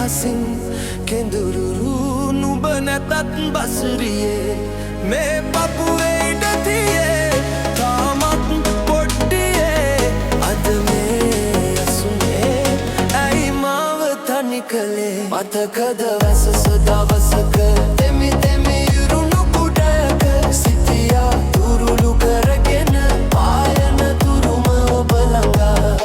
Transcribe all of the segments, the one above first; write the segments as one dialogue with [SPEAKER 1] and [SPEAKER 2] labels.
[SPEAKER 1] අහසින් කෙඳුරු නුඹ නැතත් බසරියේ මේ පපුවේ ඉඩ තියේ තාමත් පොඩ්ඩියේ අද මේ අසුනේ ඇයි මාව තනි කළේ මතකද වැසස දවසක දෙමි දෙමි යුරුණු කුඩයක සිටියා තුරුළු කරගෙන පායන තුරුම ඔබ ළඟා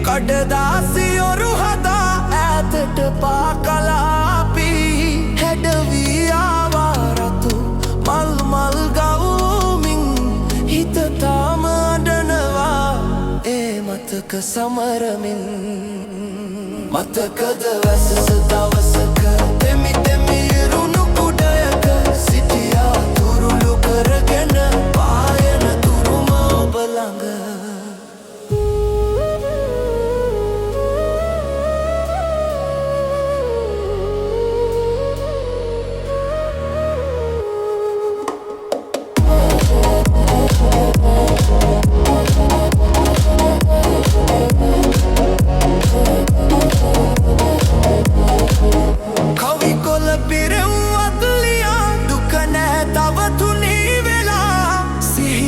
[SPEAKER 1] කඩදාසියොරු හදා ඈතට පාකලාපි හැඩවී ආවාරතු මල් මල් ගවුමින් හිත තාම අඬනවා ඒ මතක සමරමින් මතකද වැසස දවසක දෙමි දෙමි ඉරුණු කුඩයක සිටියා තුරුළු කරගෙන පායන තුරුම ඔබ ළඟ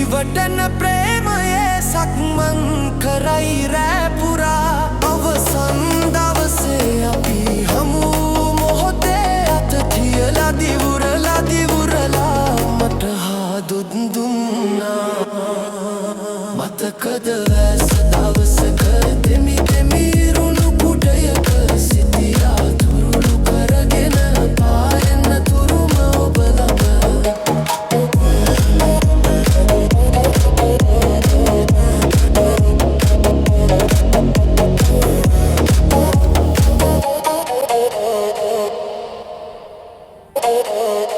[SPEAKER 1] වටන ප්‍රේමයේ සක්මන් කරයි රැපුරා අවසන් දවසේ අපි හමු මොහොතේ අත තියලා දිවුරලා මට හාදුත් දුන්නා මතකද වැස දවසක දෙමි දෙමි ඉරුණු කුඩයක සිටියා තුරුළු කරගෙන පායන තුරුම ඔබ ළඟ Oh